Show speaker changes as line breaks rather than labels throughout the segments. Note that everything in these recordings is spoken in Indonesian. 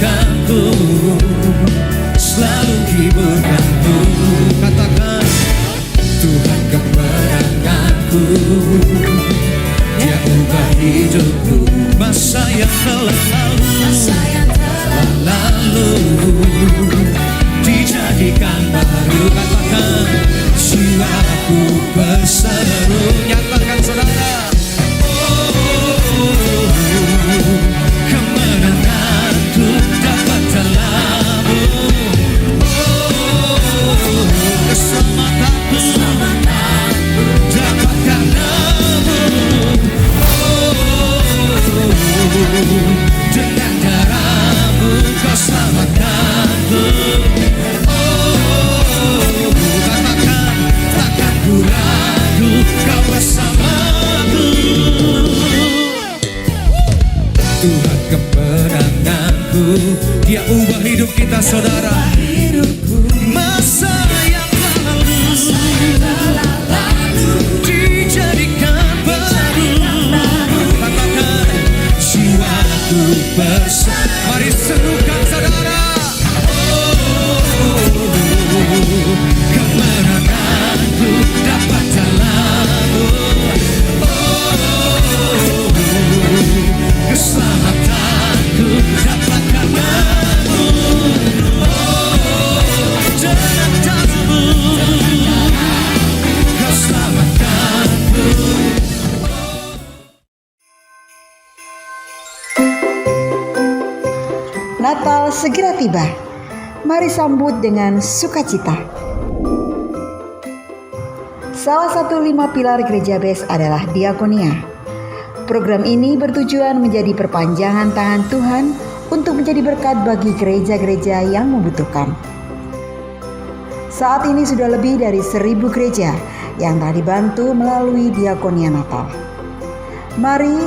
hiburkanku, selalu hiburkanku. Katakan, Tuhan kemenanganku, Dia ubah hidupku. Masa yang telah lalu dijadikan baru. Katakan, jiwaku berseru. Nyatakan saudara, kemenanganku dapat dalam-Mu. Keselamatanku dapat karena-Mu. Dengan darah-Mu Kau selamatkanku. Katakan, takkan ku ragu, Kau bersamaku. Tuhan kemenanganku, Dia ubah hidup kita saudara. Masa yang lalu dijadikan baru. Katakan, jiwaku bersama. Mari serukan saudara. Kemenanganku dapat dalam-Mu. Keselamatanku dapat karena-Mu. Dengan darah-Mu Kau selamatkanku.
Natal segera tiba. Mari sambut dengan sukacita. Salah satu 5 pilar Gereja BES adalah diakonia. Program ini bertujuan menjadi perpanjangan tangan Tuhan untuk menjadi berkat bagi gereja-gereja yang membutuhkan. Saat ini sudah lebih dari 1.000 gereja yang telah dibantu melalui diakonia Natal. Mari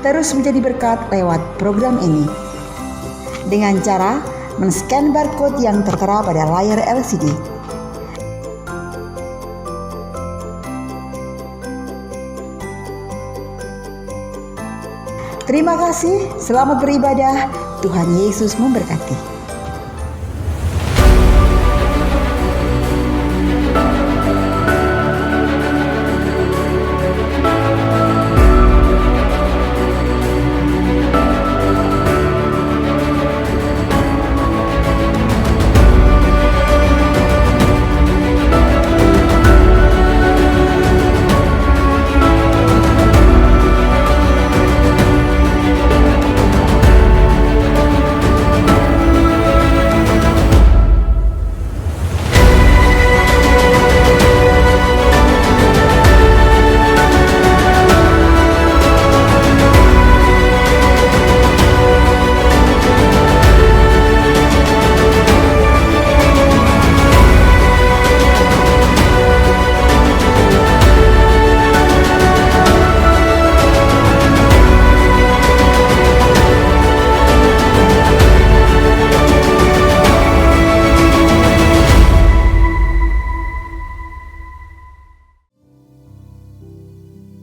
terus menjadi berkat lewat program ini dengan cara men-scan barcode yang tertera pada layar LCD. Terima kasih, selamat beribadah, Tuhan Yesus memberkati.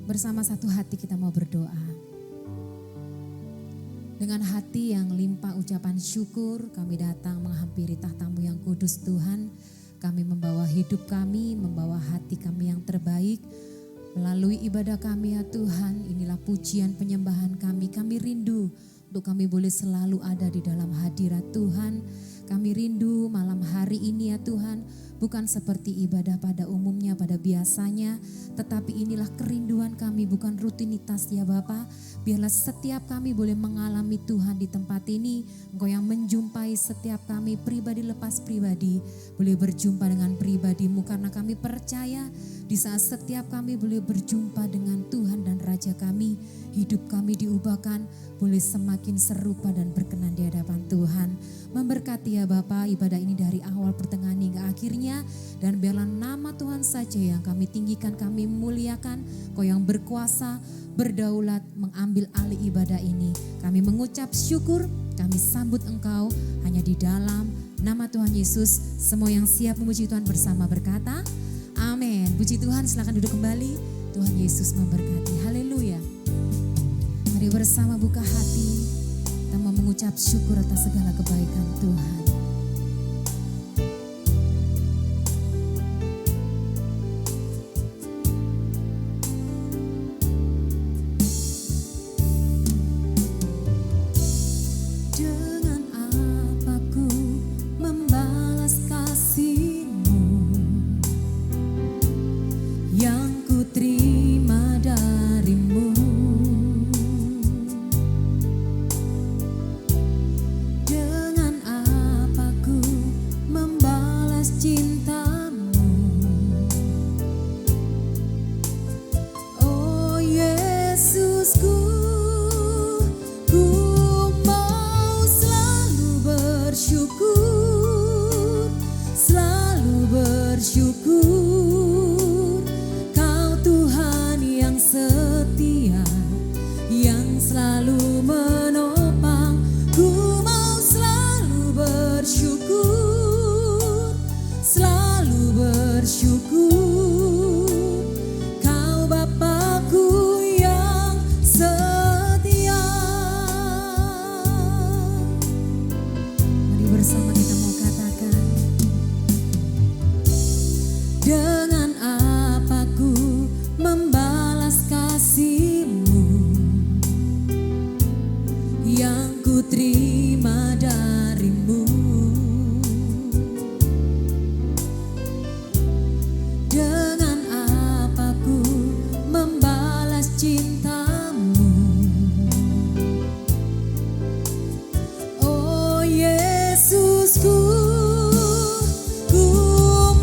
Bersama satu hati kita mau berdoa. Dengan hati yang limpah ucapan syukur, kami datang menghampiri tahta-Mu yang kudus Tuhan. Kami membawa hidup kami, membawa hati kami yang terbaik. Melalui ibadah kami ya Tuhan, inilah pujian penyembahan kami. Kami rindu untuk kami boleh selalu ada di dalam hadirat Tuhan. Kami rindu malam hari ini ya Tuhan, bukan seperti ibadah pada umumnya, pada biasanya, tetapi inilah kerinduan kami, bukan rutinitas ya Bapa. Biarlah setiap kami boleh mengalami Tuhan di tempat ini. Engkau yang menjumpai setiap kami pribadi lepas pribadi, boleh berjumpa dengan pribadi-Mu, karena kami percaya di saat setiap kami boleh berjumpa dengan Tuhan dan Raja kami, hidup kami diubahkan, boleh semakin serupa dan berkenan di hadapan Tuhan. Memberkati ya Bapa ibadah ini dari awal pertengahan hingga akhirnya, dan biarlah nama Tuhan saja yang kami tinggikan, kami muliakan. Kau yang berkuasa, berdaulat, mengambil alih ibadah ini. Kami mengucap syukur, kami sambut Engkau hanya di dalam nama Tuhan Yesus. Semua yang siap memuji Tuhan bersama berkata, amin. Puji Tuhan, silakan duduk kembali. Tuhan Yesus memberkati. Haleluya. Mari bersama buka hati, kita mau mengucap syukur atas segala kebaikan Tuhan. Dengan apa ku membalas kasih-Mu yang ku terima dari-Mu? Dengan apa ku membalas cinta-Mu? Oh Yesusku, ku mau selalu bersyukur, selalu bersyukur. Kau Tuhan yang setia, yang selalu menopang. Ku mau selalu bersyukur, selalu bersyukur. Kau Bapakku yang setia. Mari bersama kita mau katakan, dengan apa ku membalas kasih-Mu yang ku terima dari-Mu? Dengan apa ku membalas cinta-Mu? Oh Yesusku, ku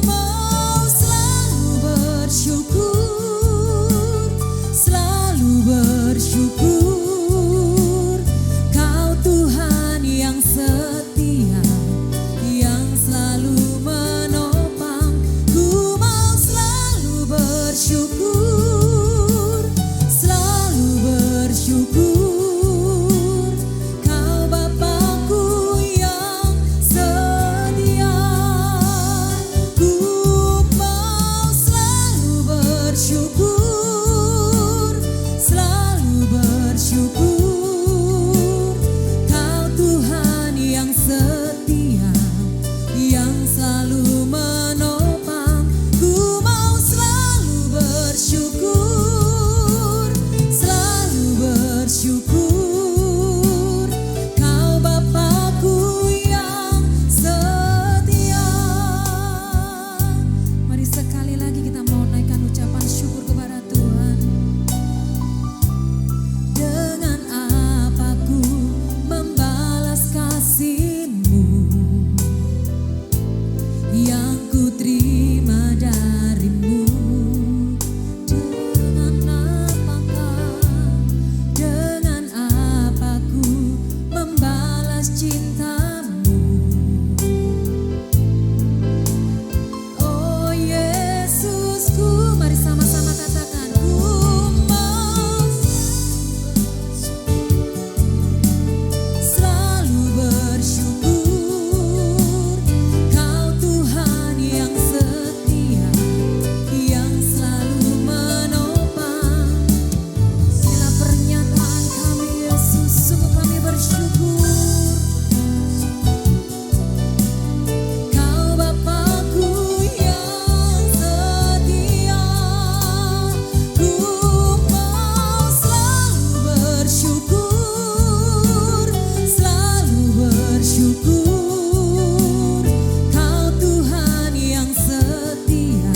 mau selalu bersyukur, selalu bersyukur. Kau Tuhan yang setia, yang selalu menopang. Ku mau selalu bersyukur, selalu bersyukur. Kau Bapakku yang setia. Ku mau selalu bersyukur, selalu bersyukur. Kau Tuhan yang setia, yang selalu menopang. Ku mau selalu bersyukur, selalu bersyukur. Kau Bapakku yang setia. Mari sekali lagi kita mau naikkan ucapan syukur kepada Tuhan. Dengan apa ku membalas kasih-Mu yang ku terima dari-Mu? Dengan apa ku membalas cinta-Mu? Oh Yesusku, mari sama-sama katakan, ku mau selalu bersyukur. Kau Tuhan yang setia, yang selalu menopang. Inilah pernyataan kami Yesus, sungguh kami bersyukur. Kau Bapakku yang setia. Ku mau selalu bersyukur, selalu bersyukur. Kau Tuhan yang setia,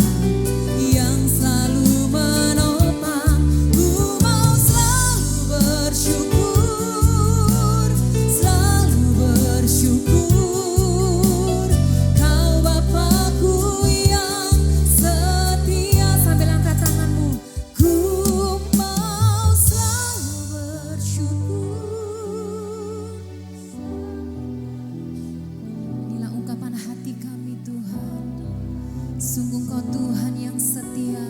yang selalu menopang. Ku mau selalu bersyukur, selalu bersyukur. Kau Bapakku yang setia. Sambil angkat tanganmu. Ku mau selalu bersyukur. Inilah ungkapan hati kami Tuhan. Sungguh Kau Tuhan yang setia,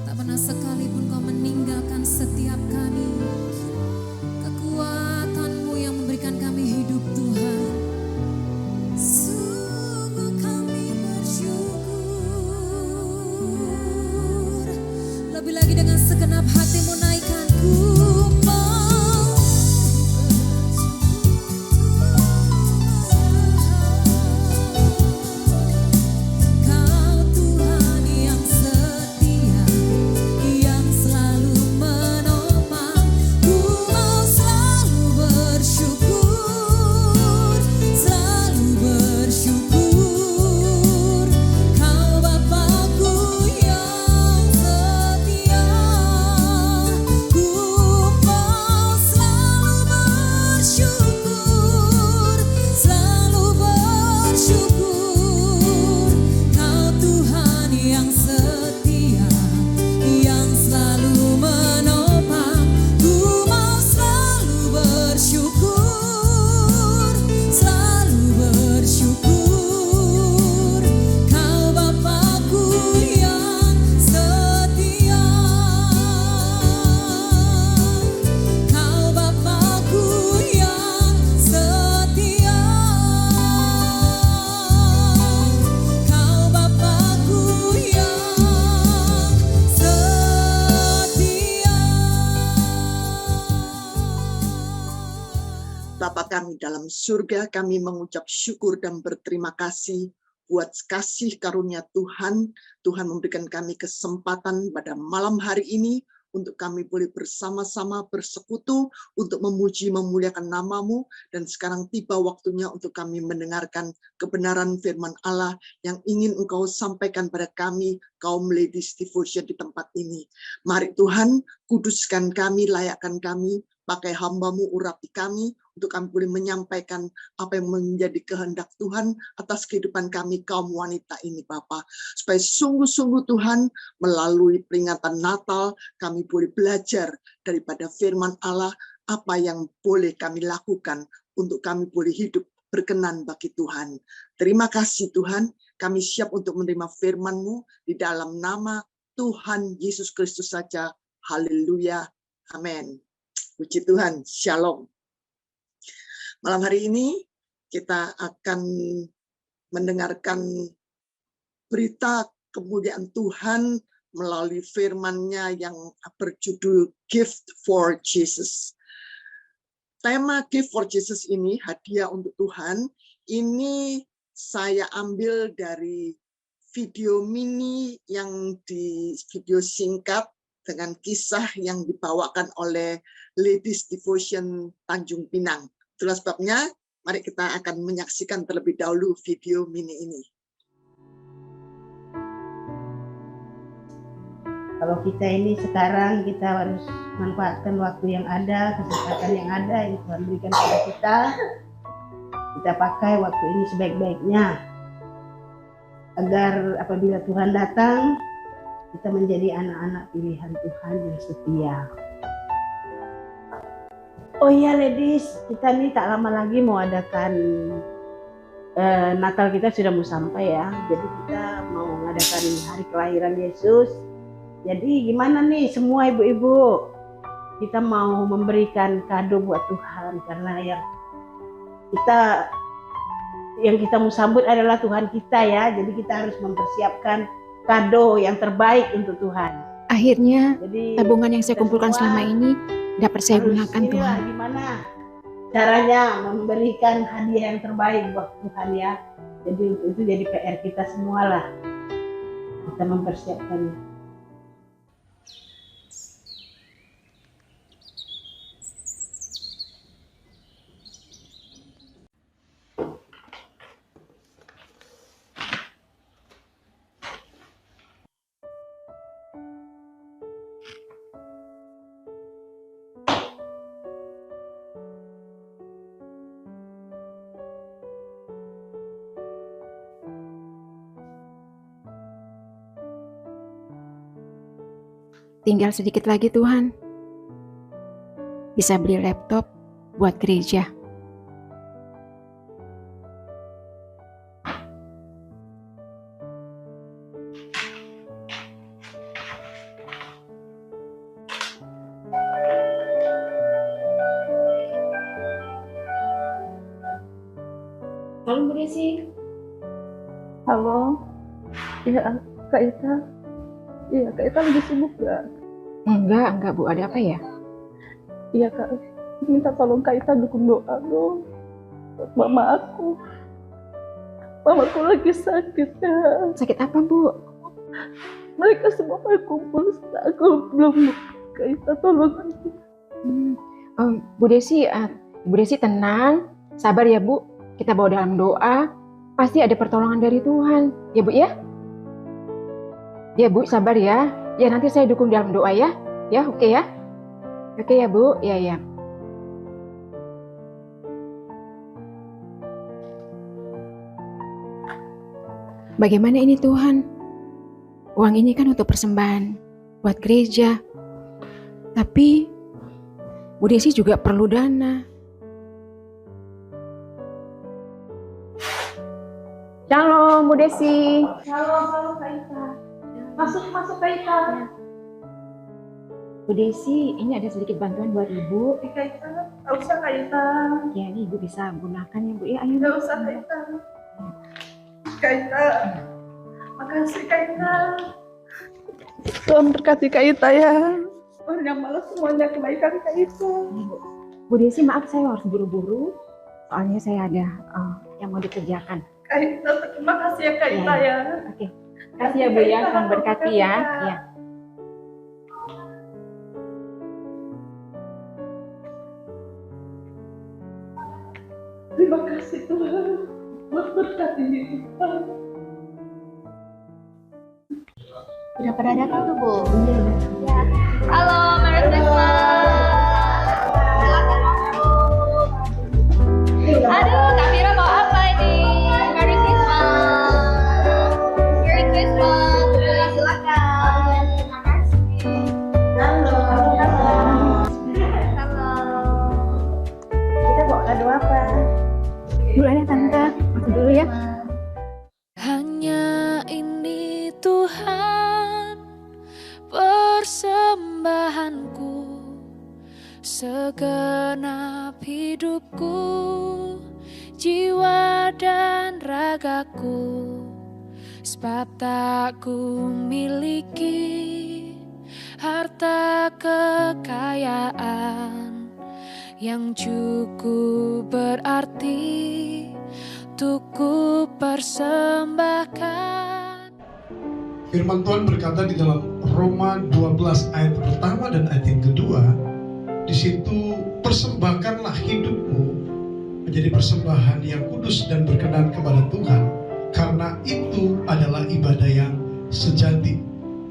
tak pernah sekalipun Kau meninggalkan setiap kami. Kekuatan-Mu yang memberikan kami hidup Tuhan. Sungguh kami bersyukur. Lebih lagi dengan segenap hatimu naikkan, ku mau
dalam surga, kami mengucap syukur dan berterima kasih buat kasih karunia Tuhan. Tuhan memberikan kami kesempatan pada malam hari ini untuk kami boleh bersama-sama bersekutu untuk memuji memuliakan nama-Mu, dan sekarang tiba waktunya untuk kami mendengarkan kebenaran firman Allah yang ingin Engkau sampaikan pada kami, kaum Ladies Devotion di tempat ini. Mari Tuhan, kuduskan kami, layakkan kami, pakai hamba-Mu, urapi kami, untuk kami boleh menyampaikan apa yang menjadi kehendak Tuhan atas kehidupan kami kaum wanita ini Bapa. Supaya sungguh-sungguh Tuhan, melalui peringatan Natal, kami boleh belajar daripada firman Allah, apa yang boleh kami lakukan untuk kami boleh hidup berkenan bagi Tuhan. Terima kasih Tuhan, kami siap untuk menerima firman-Mu di dalam nama Tuhan Yesus Kristus saja. Haleluya. Amin. Puji Tuhan. Shalom. Malam hari ini kita akan mendengarkan berita kemuliaan Tuhan melalui firman-Nya yang berjudul Gift for Jesus. Tema Gift for Jesus ini, hadiah untuk Tuhan, ini saya ambil dari video mini yang di video singkat dengan kisah yang dibawakan oleh Ladies Devotion Tanjung Pinang. Itulah sebabnya, mari kita akan menyaksikan terlebih dahulu video mini ini.
Kalau kita ini sekarang, kita harus manfaatkan waktu yang ada, kesempatan yang ada yang Tuhan berikan kepada kita. Kita pakai waktu ini sebaik-baiknya, agar apabila Tuhan datang, kita menjadi anak-anak pilihan Tuhan yang setia. Oh iya ladies, kita nih tak lama lagi mau adakan Natal, kita sudah mau sampai ya. Jadi kita mau mengadakan hari kelahiran Yesus. Jadi gimana nih semua ibu-ibu? Kita mau memberikan kado buat Tuhan, karena yang kita mau sambut adalah Tuhan kita ya. Jadi kita harus mempersiapkan kado yang terbaik untuk Tuhan.
Akhirnya
Jadi
tabungan yang saya kumpulkan selama ini dapat saya gunakan Tuhan.
Gimana caranya memberikan hadiah yang terbaik buat Tuhan ya. Jadi itu jadi PR kita semua lah. Kita mempersiapkannya.
Tinggal sedikit lagi Tuhan. Bisa beli laptop buat gereja.
Halo Bu Desi.
Halo, iya Kak Ita. Iya Kak Ita lagi sibuk gak?
Enggak Bu, ada apa ya?
Iya Kak, minta tolong Kak Ita dukung doa dong buat mama aku. Mamaku lagi sakit ya.
Sakit apa Bu?
Mereka semua pada kumpul, aku belum. Kak Ita tolong.
Bu Desi tenang, sabar ya Bu. Kita bawa dalam doa, pasti ada pertolongan dari Tuhan. Ya Bu ya? Ya Bu, sabar ya. Ya nanti saya dukung dalam doa ya. Ya, oke ya? Oke ya Bu, ya. Bagaimana ini Tuhan? Uang ini kan untuk persembahan buat gereja. Tapi Bu Desi juga perlu dana. Shalom Bu Desi.
Halo Kak Ita. Masuk Kak Ita.
Bu Desi, ini ada sedikit bantuan buat Ibu.
Kak Ita, gak usah Kak Ita.
Ya, ini Ibu bisa gunakan ya Bu. Ya, ayo.
Gak usah Kak Ita. Kak Ita, makasih Kak Ita. Tuhan berkati Kak Ita ya. Tuhan yang malah semuanya kebaikan Kak Ita.
Bu Desi, maaf saya harus buru-buru. Soalnya saya ada yang mau dikerjakan.
Kak Ita, terima kasih ya Kak
Iya,
Ita
iya.
ya.
Oke. Kasih ya Bu ya, Tuhan berkati ya. Ya.
Terima kasih Tuhan. Buat berkati Tuhan.
Udah pada datang tuh Bu? Ya. Halo, Merry Christmas. Aduh, Kak Mira mau apa ini? Merry Christmas. Merry Christmas. Udah, silakan. Terima kasih. Halo.
Kita bawa kado apa?
Duluan ya Tante. Masuk dulu ya.
Hanya ini Tuhan persembahanku, segenap hidupku, jiwa dan ragaku, sebab tak ku miliki harta kekayaan yang cukup berarti untuk ku persembahkan.
Firman Tuhan berkata di dalam Roma 12 ayat pertama dan ayat yang kedua, di situ persembahkanlah hidupmu menjadi persembahan yang kudus dan berkenan kepada Tuhan, karena itu adalah ibadah yang sejati.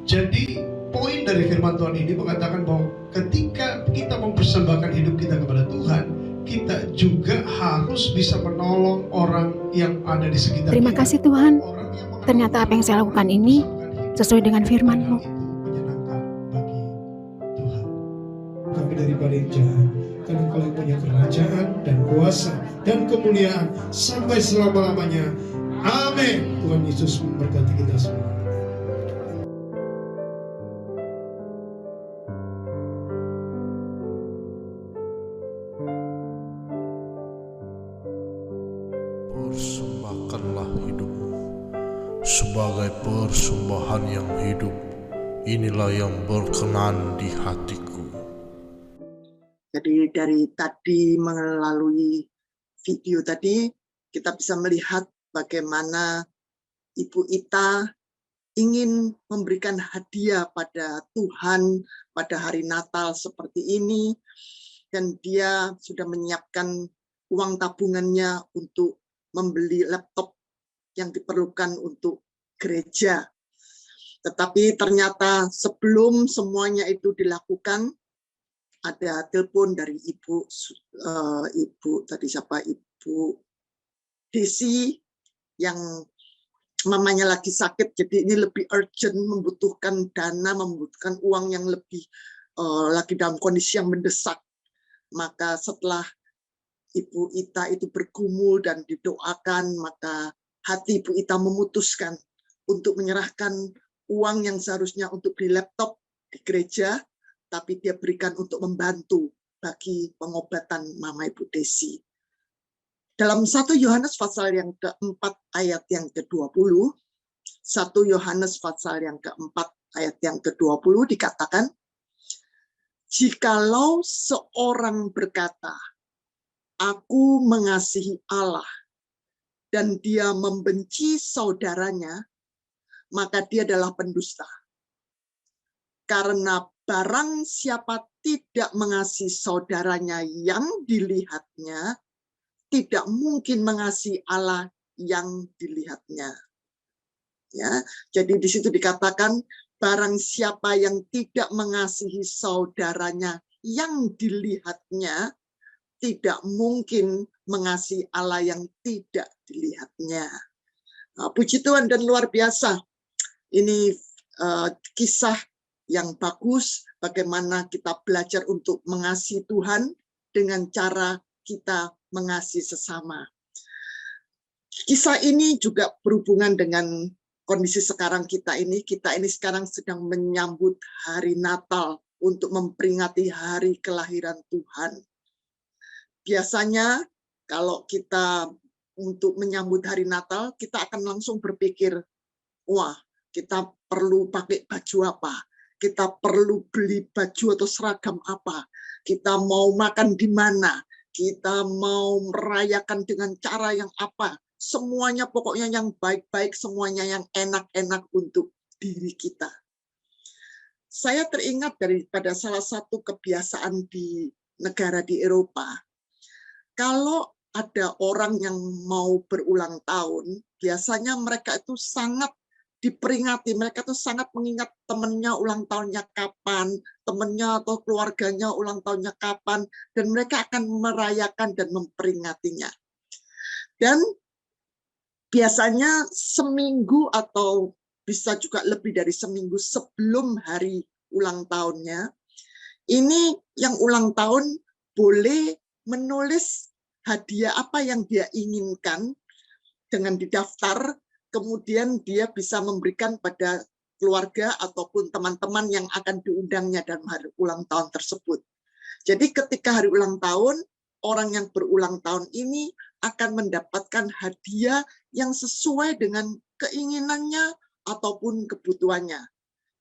Jadi poin dari firman Tuhan ini mengatakan bahwa ketika kita mempersembahkan hidup kita kepada Tuhan, kita juga harus bisa menolong orang yang ada di sekitar
Terima
kita.
kasih Tuhan.
Orang yang
Ternyata apa yang saya lakukan ini sesuai dengan firman-Mu.
itu menyenangkan bagi Tuhan. Kami dari Bareja, karena Engkau yang punya kerajaan dan kuasa dan kemuliaan sampai selama-lamanya. Amin. Tuhan Yesus memberkati kita semua.
Persembahkanlah hidupmu sebagai persembahan yang hidup. Inilah yang berkenan di hatiku.
Jadi dari tadi melalui video tadi kita bisa melihat bagaimana Ibu Ita ingin memberikan hadiah pada Tuhan pada hari Natal seperti ini, dan dia sudah menyiapkan uang tabungannya untuk membeli laptop yang diperlukan untuk gereja. Tetapi ternyata sebelum semuanya itu dilakukan, ada telepon dari Ibu Desi yang mamanya lagi sakit, jadi ini lebih urgent, membutuhkan dana, membutuhkan uang yang lebih, lagi dalam kondisi yang mendesak. Maka setelah Ibu Ita itu bergumul dan didoakan, maka hati Ibu Ita memutuskan untuk menyerahkan uang yang seharusnya untuk beli laptop di gereja, tapi dia berikan untuk membantu bagi pengobatan Mama Ibu Desi. Dalam 1 Yohanes pasal yang keempat ayat yang ke-20, 1 Yohanes pasal yang keempat ayat yang ke-20 dikatakan, jikalau seorang berkata, aku mengasihi Allah, dan dia membenci saudaranya, maka dia adalah pendusta. Karena barang siapa tidak mengasihi saudaranya yang dilihatnya, tidak mungkin mengasihi Allah yang dilihatnya. Ya, jadi di situ dikatakan barang siapa yang tidak mengasihi saudaranya yang dilihatnya, tidak mungkin mengasihi Allah yang tidak dilihatnya. Nah, puji Tuhan dan luar biasa. Ini kisah yang bagus bagaimana kita belajar untuk mengasihi Tuhan dengan cara kita mengasihi sesama. Kisah ini juga berhubungan dengan kondisi sekarang kita ini. Kita ini sekarang sedang menyambut hari Natal untuk memperingati hari kelahiran Tuhan. Biasanya kalau kita untuk menyambut hari Natal, kita akan langsung berpikir, wah, kita perlu pakai baju apa? Kita perlu beli baju atau seragam apa? Kita mau makan di mana? kita mau merayakan dengan cara yang apa, semuanya pokoknya yang baik-baik, semuanya yang enak-enak untuk diri kita. Saya teringat daripada salah satu kebiasaan di negara di Eropa. Kalau ada orang yang mau berulang tahun, biasanya mereka itu sangat diperingati, mereka itu sangat mengingat temannya ulang tahunnya kapan, temannya atau keluarganya ulang tahunnya kapan, dan mereka akan merayakan dan memperingatinya. Dan biasanya seminggu atau bisa juga lebih dari seminggu sebelum hari ulang tahunnya, ini yang ulang tahun boleh menulis hadiah apa yang dia inginkan dengan didaftar, kemudian dia bisa memberikan pada keluarga ataupun teman-teman yang akan diundangnya dalam hari ulang tahun tersebut. Jadi ketika hari ulang tahun, orang yang berulang tahun ini akan mendapatkan hadiah yang sesuai dengan keinginannya ataupun kebutuhannya.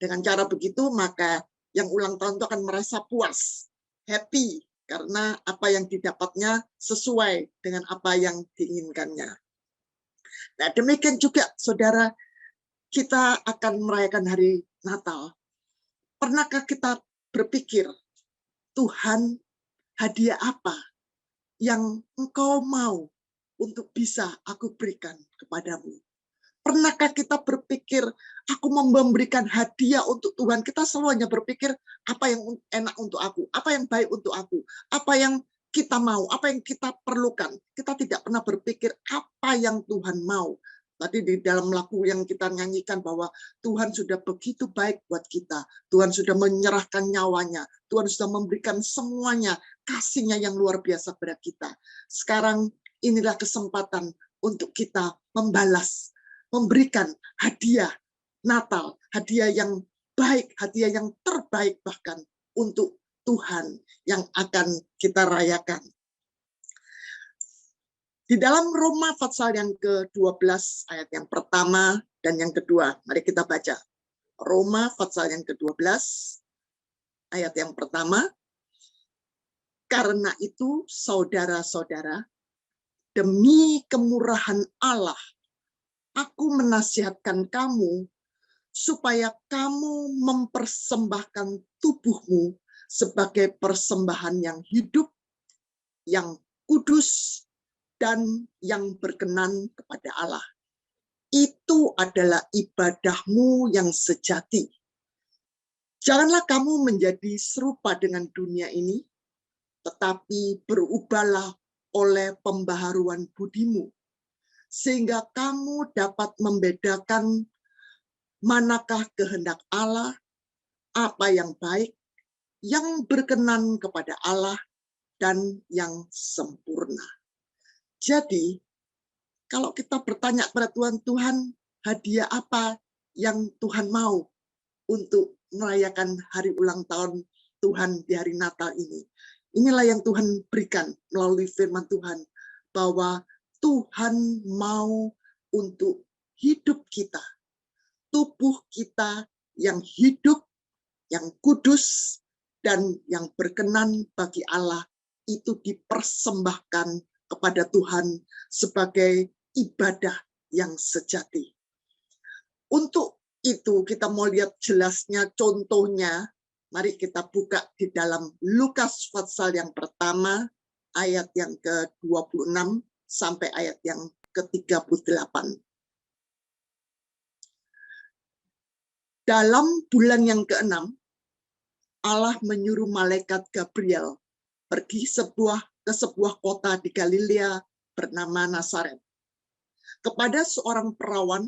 Dengan cara begitu, maka yang ulang tahun itu akan merasa puas, happy, karena apa yang didapatnya sesuai dengan apa yang diinginkannya. Nah, demikian juga, saudara, kita akan merayakan hari Natal. Pernahkah kita berpikir, Tuhan, hadiah apa yang Engkau mau untuk bisa aku berikan kepadamu? Pernahkah kita berpikir, aku memberikan hadiah untuk Tuhan? Kita selalu hanya berpikir, apa yang enak untuk aku, apa yang baik untuk aku, apa yang kita mau, apa yang kita perlukan. Kita tidak pernah berpikir apa yang Tuhan mau. Tadi di dalam lagu yang kita nyanyikan bahwa Tuhan sudah begitu baik buat kita. Tuhan sudah menyerahkan nyawanya. Tuhan sudah memberikan semuanya, kasih-Nya yang luar biasa pada kita. Sekarang inilah kesempatan untuk kita membalas, memberikan hadiah Natal, hadiah yang baik, hadiah yang terbaik bahkan untuk Tuhan yang akan kita rayakan. Di dalam Roma pasal yang ke-12 ayat yang pertama dan yang kedua, mari kita baca. Roma pasal yang ke-12 ayat yang pertama. Karena itu saudara-saudara, demi kemurahan Allah, aku menasihatkan kamu supaya kamu mempersembahkan tubuhmu sebagai persembahan yang hidup, yang kudus, dan yang berkenan kepada Allah. Itu adalah ibadahmu yang sejati. Janganlah kamu menjadi serupa dengan dunia ini, tetapi berubahlah oleh pembaharuan budimu, sehingga kamu dapat membedakan manakah kehendak Allah, apa yang baik, yang berkenan kepada Allah, dan yang sempurna. Jadi, kalau kita bertanya kepada Tuhan, Tuhan, hadiah apa yang Tuhan mau untuk merayakan hari ulang tahun Tuhan di hari Natal ini? Inilah yang Tuhan berikan melalui firman Tuhan, bahwa Tuhan mau untuk hidup kita, tubuh kita yang hidup, yang kudus, dan yang berkenan bagi Allah, itu dipersembahkan kepada Tuhan sebagai ibadah yang sejati. Untuk itu kita mau lihat jelasnya, contohnya, mari kita buka di dalam Lukas pasal yang pertama, ayat yang ke-26 sampai ayat yang ke-38. Dalam bulan yang ke-6, Allah menyuruh malaikat Gabriel pergi ke sebuah kota di Galilea bernama Nazaret, kepada seorang perawan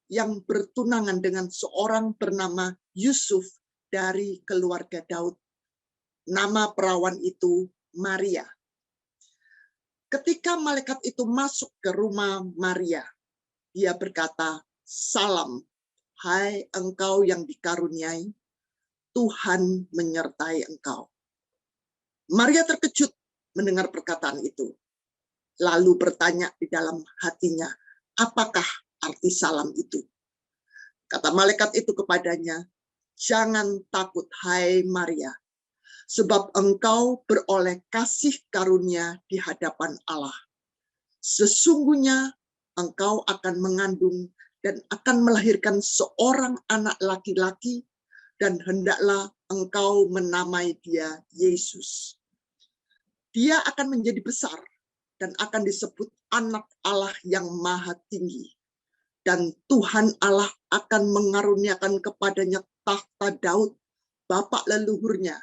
yang bertunangan dengan seorang bernama Yusuf dari keluarga Daud. Nama perawan itu Maria. Ketika malaikat itu masuk ke rumah Maria, dia berkata, "Salam, hai engkau yang dikaruniai, Tuhan menyertai engkau." Maria terkejut mendengar perkataan itu, lalu bertanya di dalam hatinya, apakah arti salam itu? Kata malaikat itu kepadanya, "Jangan takut, hai Maria, sebab engkau beroleh kasih karunia di hadapan Allah. Sesungguhnya engkau akan mengandung dan akan melahirkan seorang anak laki-laki, dan hendaklah engkau menamai dia Yesus. Dia akan menjadi besar dan akan disebut anak Allah yang maha tinggi. Dan Tuhan Allah akan mengaruniakan kepadanya tahta Daud, bapak leluhurnya,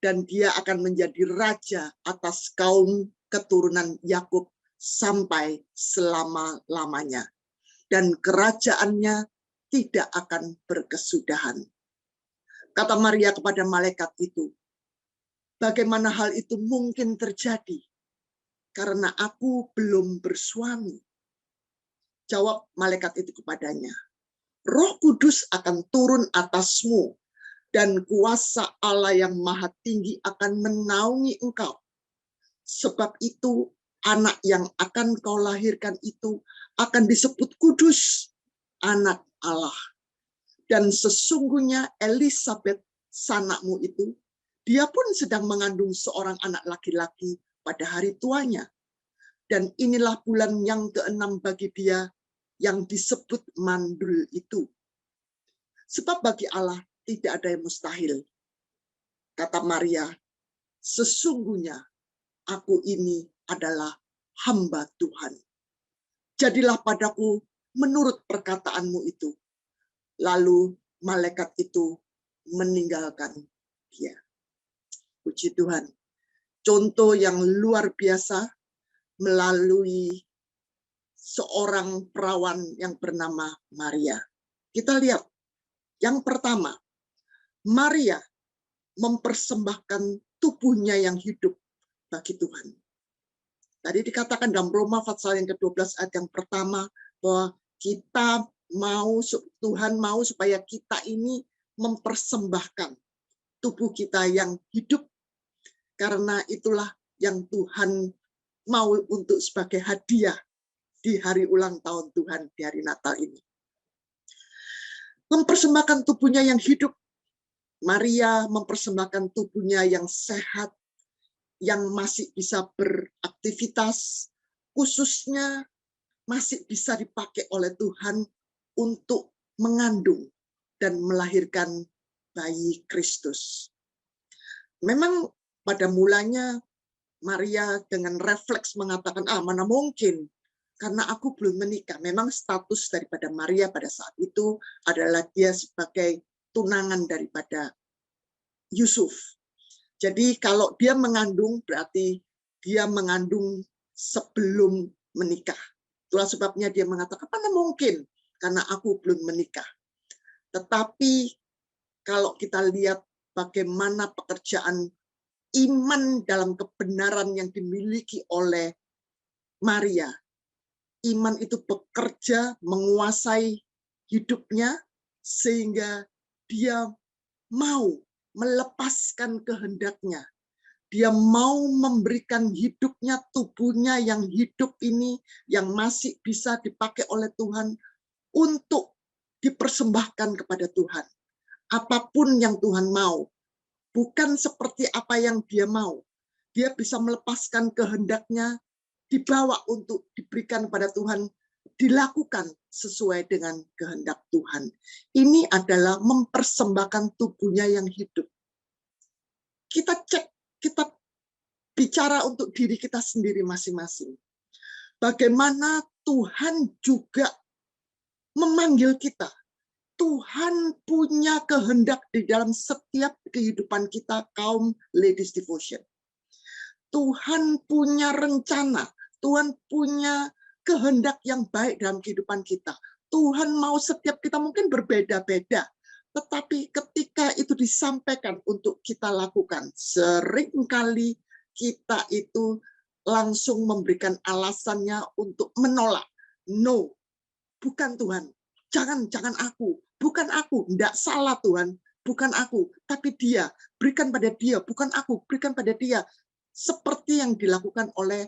dan dia akan menjadi raja atas kaum keturunan Yakub sampai selama-lamanya. Dan kerajaannya tidak akan berkesudahan. Kata Maria kepada malaikat itu, bagaimana hal itu mungkin terjadi? Karena aku belum bersuami. Jawab malaikat itu kepadanya, Roh Kudus akan turun atasmu, dan kuasa Allah yang maha tinggi akan menaungi engkau. Sebab itu, anak yang akan kau lahirkan itu akan disebut kudus, anak Allah. Dan sesungguhnya Elisabet, sanakmu itu, dia pun sedang mengandung seorang anak laki-laki pada hari tuanya. Dan inilah bulan yang ke-6 bagi dia, yang disebut mandul itu. Sebab bagi Allah tidak ada yang mustahil. Kata Maria, sesungguhnya aku ini adalah hamba Tuhan. Jadilah padaku menurut perkataanmu itu. Lalu malaikat itu meninggalkan dia. Puji Tuhan. Contoh yang luar biasa melalui seorang perawan yang bernama Maria. Kita lihat, yang pertama, Maria mempersembahkan tubuhnya yang hidup bagi Tuhan. Tadi dikatakan dalam Roma pasal yang ke-12 ayat yang pertama, bahwa kita mau, Tuhan mau supaya kita ini mempersembahkan tubuh kita yang hidup, karena itulah yang Tuhan mau untuk sebagai hadiah di hari ulang tahun Tuhan, di hari Natal ini. Mempersembahkan tubuhnya yang hidup. Maria mempersembahkan tubuhnya yang sehat, yang masih bisa beraktivitas, khususnya masih bisa dipakai oleh Tuhan untuk mengandung dan melahirkan bayi Kristus. Memang pada mulanya Maria dengan refleks mengatakan, mana mungkin, karena aku belum menikah. Memang status daripada Maria pada saat itu adalah dia sebagai tunangan daripada Yusuf. Jadi kalau dia mengandung, berarti dia mengandung sebelum menikah. Itulah sebabnya dia mengatakan, mana mungkin, karena aku belum menikah. Tetapi kalau kita lihat bagaimana pekerjaan iman dalam kebenaran yang dimiliki oleh Maria, iman itu bekerja menguasai hidupnya sehingga dia mau melepaskan kehendaknya. Dia mau memberikan hidupnya, tubuhnya yang hidup ini, yang masih bisa dipakai oleh Tuhan, untuk dipersembahkan kepada Tuhan. Apapun yang Tuhan mau, bukan seperti apa yang dia mau. Dia bisa melepaskan kehendaknya, dibawa untuk diberikan pada Tuhan, dilakukan sesuai dengan kehendak Tuhan. Ini adalah mempersembahkan tubuhnya yang hidup. Kita cek, kita bicara untuk diri kita sendiri masing-masing. Bagaimana Tuhan juga memanggil kita. Tuhan punya kehendak di dalam setiap kehidupan kita, kaum Ladies Devotion. Tuhan punya rencana, Tuhan punya kehendak yang baik dalam kehidupan kita. Tuhan mau setiap kita mungkin berbeda-beda, tetapi ketika itu disampaikan untuk kita lakukan, seringkali kita itu langsung memberikan alasannya untuk menolak. No, bukan Tuhan. Jangan aku. Bukan aku. Tidak salah Tuhan. Bukan aku. Tapi dia. Berikan pada dia. Bukan aku. Berikan pada dia. Seperti yang dilakukan oleh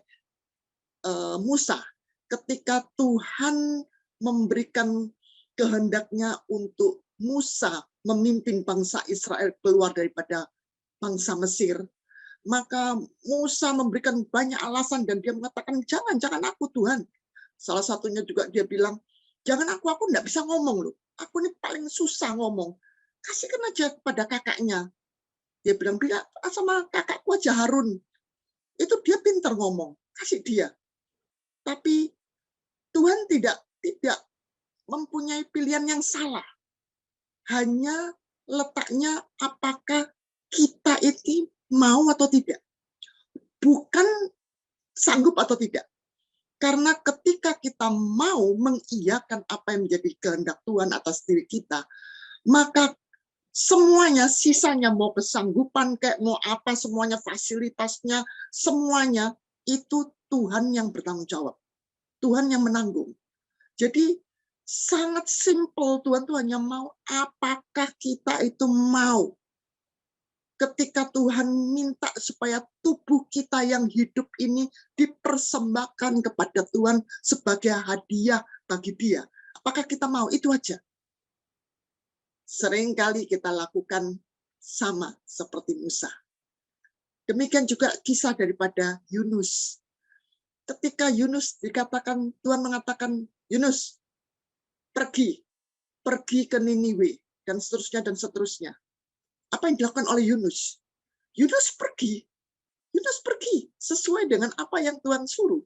Musa. Ketika Tuhan memberikan kehendaknya untuk Musa memimpin bangsa Israel keluar daripada bangsa Mesir, maka Musa memberikan banyak alasan dan dia mengatakan, jangan aku Tuhan. Salah satunya juga dia bilang, jangan aku enggak bisa ngomong loh. Aku ini paling susah ngomong. Kasihkan aja kepada kakaknya. Dia bilang, sama kakakku aja Harun. Itu dia pintar ngomong, kasih dia. Tapi Tuhan tidak mempunyai pilihan yang salah. Hanya letaknya apakah kita ini mau atau tidak. Bukan sanggup atau tidak. Karena ketika kita mau mengiyakan apa yang menjadi kehendak Tuhan atas diri kita, maka semuanya, sisanya mau kesanggupan, kayak mau apa, semuanya fasilitasnya, semuanya itu Tuhan yang bertanggung jawab. Tuhan yang menanggung. Jadi sangat simpel, Tuhan tuh hanya mau apakah kita itu mau. Ketika Tuhan minta supaya tubuh kita yang hidup ini dipersembahkan kepada Tuhan sebagai hadiah bagi Dia. Apakah kita mau? Itu aja. Seringkali kita lakukan sama seperti Musa. Demikian juga kisah daripada Yunus. Ketika Yunus dikatakan, Tuhan mengatakan, Yunus, pergi ke Niniwe, dan seterusnya. Apa yang dilakukan oleh Yunus? Yunus pergi sesuai dengan apa yang Tuhan suruh.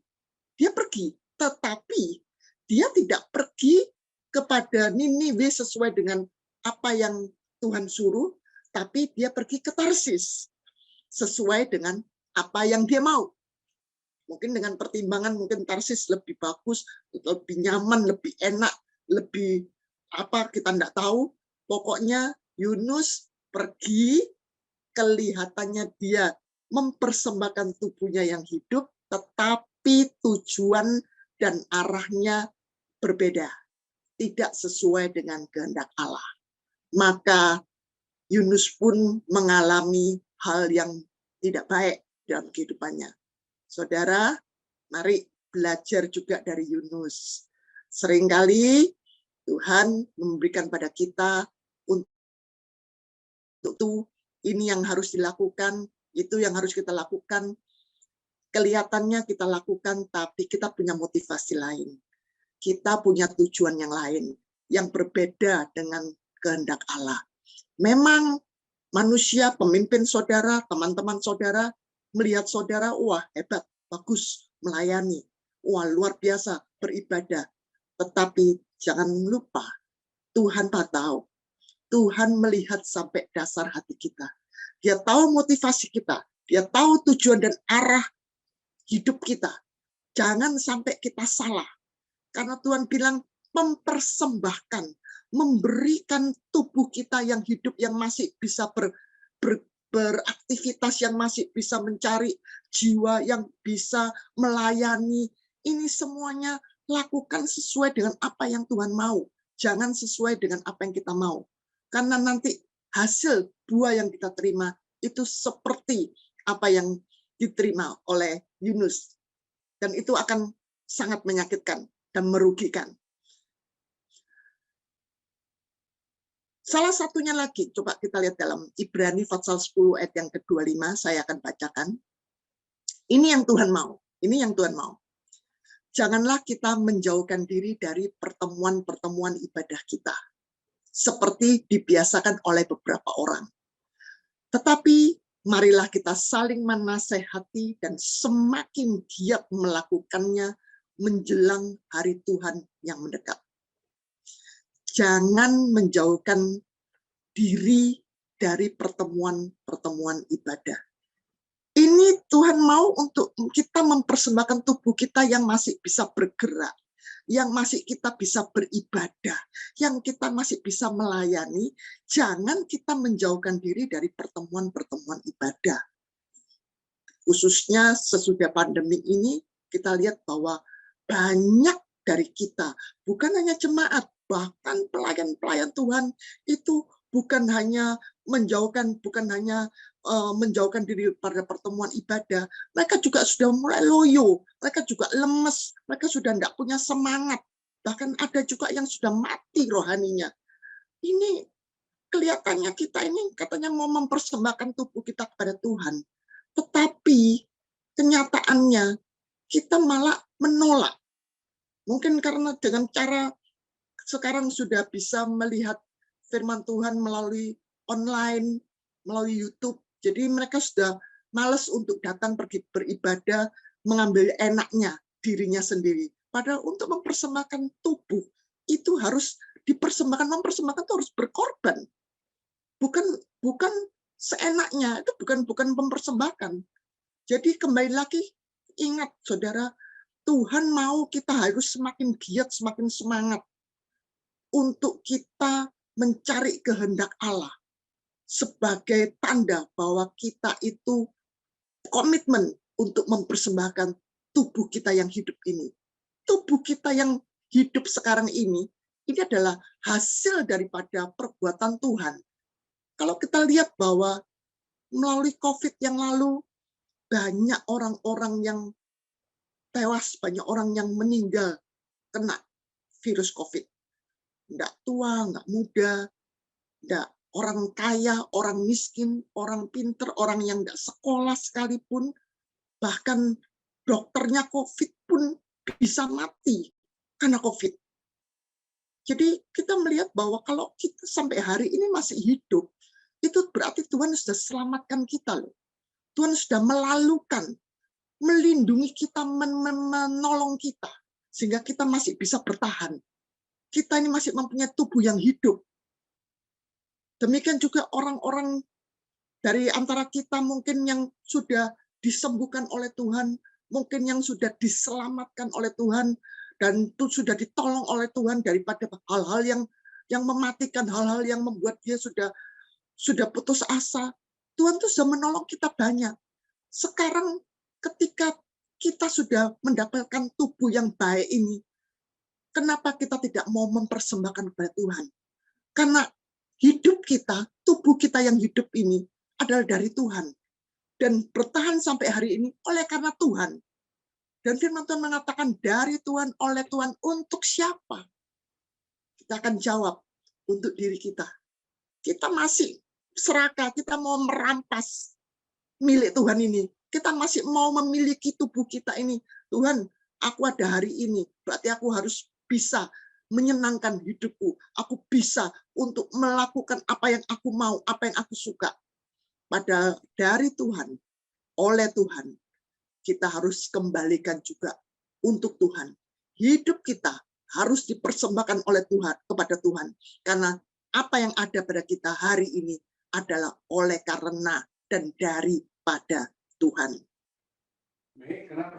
Dia pergi, tetapi dia tidak pergi kepada Niniwe sesuai dengan apa yang Tuhan suruh, tapi dia pergi ke Tarsis sesuai dengan apa yang dia mau. Mungkin dengan pertimbangan, mungkin Tarsis lebih bagus, lebih nyaman, lebih enak, lebih apa, kita tidak tahu. Pokoknya Yunus pergi, kelihatannya dia mempersembahkan tubuhnya yang hidup, tetapi tujuan dan arahnya berbeda. Tidak sesuai dengan kehendak Allah. Maka Yunus pun mengalami hal yang tidak baik dalam kehidupannya. Saudara, mari belajar juga dari Yunus. Seringkali Tuhan memberikan pada kita untuk itu, ini yang harus dilakukan, itu yang harus kita lakukan. Kelihatannya kita lakukan, tapi kita punya motivasi lain. Kita punya tujuan yang lain, yang berbeda dengan kehendak Allah. Memang manusia, pemimpin saudara, teman-teman saudara, melihat saudara, wah hebat, bagus, melayani, wah luar biasa, beribadah. Tetapi jangan lupa, Tuhan tahu. Tuhan melihat sampai dasar hati kita. Dia tahu motivasi kita. Dia tahu tujuan dan arah hidup kita. Jangan sampai kita salah. Karena Tuhan bilang mempersembahkan, memberikan tubuh kita yang hidup, yang masih bisa beraktivitas, yang masih bisa mencari jiwa, yang bisa melayani. Ini semuanya lakukan sesuai dengan apa yang Tuhan mau. Jangan sesuai dengan apa yang kita mau. Karena nanti hasil buah yang kita terima itu seperti apa yang diterima oleh Yunus. Dan itu akan sangat menyakitkan dan merugikan. Salah satunya lagi, coba kita lihat dalam Ibrani pasal 10 ayat yang ke-25, saya akan bacakan. Ini yang Tuhan mau. Ini yang Tuhan mau. Janganlah kita menjauhkan diri dari pertemuan-pertemuan ibadah kita, seperti dibiasakan oleh beberapa orang. Tetapi marilah kita saling menasehati dan semakin giat melakukannya menjelang hari Tuhan yang mendekat. Jangan menjauhkan diri dari pertemuan-pertemuan ibadah. Ini Tuhan mau untuk kita mempersembahkan tubuh kita yang masih bisa bergerak, yang masih kita bisa beribadah, yang kita masih bisa melayani. Jangan kita menjauhkan diri dari pertemuan-pertemuan ibadah. Khususnya sesudah pandemi ini, kita lihat bahwa banyak dari kita, bukan hanya jemaat, bahkan pelayan-pelayan Tuhan itu bukan hanya menjauhkan diri pada pertemuan ibadah, mereka juga sudah mulai loyo, mereka juga lemes, mereka sudah tidak punya semangat, bahkan ada juga yang sudah mati rohaninya. Ini kelihatannya kita ini katanya mau mempersembahkan tubuh kita kepada Tuhan, tetapi kenyataannya kita malah menolak. Mungkin karena dengan cara sekarang sudah bisa melihat firman Tuhan melalui online, melalui YouTube, jadi mereka sudah malas untuk datang pergi beribadah, mengambil enaknya dirinya sendiri. Padahal untuk mempersembahkan tubuh itu harus dipersembahkan, mempersembahkan itu harus berkorban. Bukan seenaknya, itu bukan mempersembahkan. Jadi kembali lagi, ingat saudara, Tuhan mau kita harus semakin giat, semakin semangat untuk kita mencari kehendak Allah sebagai tanda bahwa kita itu komitmen untuk mempersembahkan tubuh kita yang hidup ini. Tubuh kita yang hidup sekarang ini adalah hasil daripada perbuatan Tuhan. Kalau kita lihat bahwa melalui COVID yang lalu, banyak orang-orang yang tewas, banyak orang yang meninggal kena virus COVID. Nggak tua, nggak muda, nggak orang kaya, orang miskin, orang pinter, orang yang nggak sekolah sekalipun, bahkan dokternya COVID pun bisa mati karena COVID. Jadi kita melihat bahwa kalau kita sampai hari ini masih hidup, itu berarti Tuhan sudah selamatkan kita loh. Tuhan sudah melalukan, melindungi kita, menolong kita, sehingga kita masih bisa bertahan. Kita ini masih mempunyai tubuh yang hidup. Demikian juga orang-orang dari antara kita mungkin yang sudah disembuhkan oleh Tuhan, mungkin yang sudah diselamatkan oleh Tuhan, dan itu sudah ditolong oleh Tuhan daripada hal-hal yang mematikan, hal-hal yang membuat dia sudah putus asa. Tuhan itu sudah menolong kita banyak. Sekarang ketika kita sudah mendapatkan tubuh yang baik ini, kenapa kita tidak mau mempersembahkan kepada Tuhan? Karena hidup kita, tubuh kita yang hidup ini adalah dari Tuhan. Dan bertahan sampai hari ini oleh karena Tuhan. Dan firman Tuhan mengatakan dari Tuhan, oleh Tuhan, untuk siapa? Kita akan jawab, untuk diri kita. Kita masih serakah, kita mau merampas milik Tuhan ini. Kita masih mau memiliki tubuh kita ini. Tuhan, aku ada hari ini, berarti aku harus bisa menyenangkan hidupku. Aku bisa untuk melakukan apa yang aku mau, apa yang aku suka. Padahal dari Tuhan, oleh Tuhan, kita harus kembalikan juga untuk Tuhan. Hidup kita harus dipersembahkan oleh Tuhan kepada Tuhan. Karena apa yang ada pada kita hari ini adalah oleh karena dan daripada Tuhan.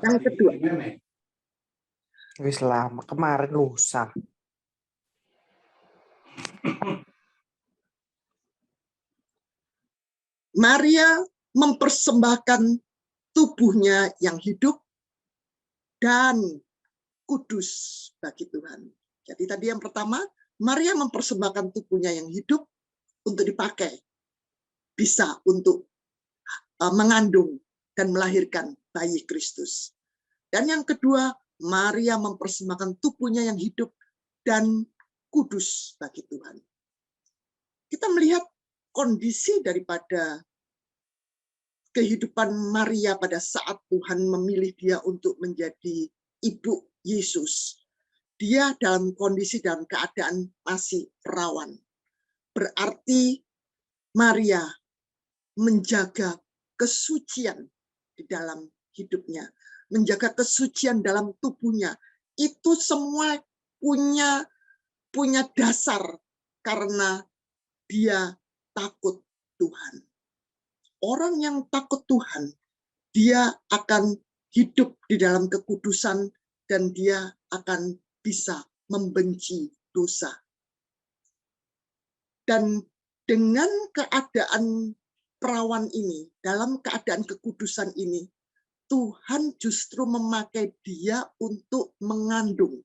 Yang kedua,
wis lama kemarin lusa.
Maria mempersembahkan tubuhnya yang hidup dan kudus bagi Tuhan. Jadi tadi yang pertama, Maria mempersembahkan tubuhnya yang hidup untuk dipakai. Bisa untuk mengandung dan melahirkan bayi Kristus. Dan yang kedua, Maria mempersembahkan tubuhnya yang hidup dan kudus bagi Tuhan. Kita melihat kondisi daripada kehidupan Maria pada saat Tuhan memilih dia untuk menjadi ibu Yesus. Dia dalam kondisi, dalam keadaan masih perawan. Berarti Maria menjaga kesucian di dalam hidupnya, menjaga kesucian dalam tubuhnya. Itu semua punya dasar karena dia takut Tuhan. Orang yang takut Tuhan, dia akan hidup di dalam kekudusan dan dia akan bisa membenci dosa. Dan dengan keadaan perawan ini, dalam keadaan kekudusan ini, Tuhan justru memakai dia untuk mengandung.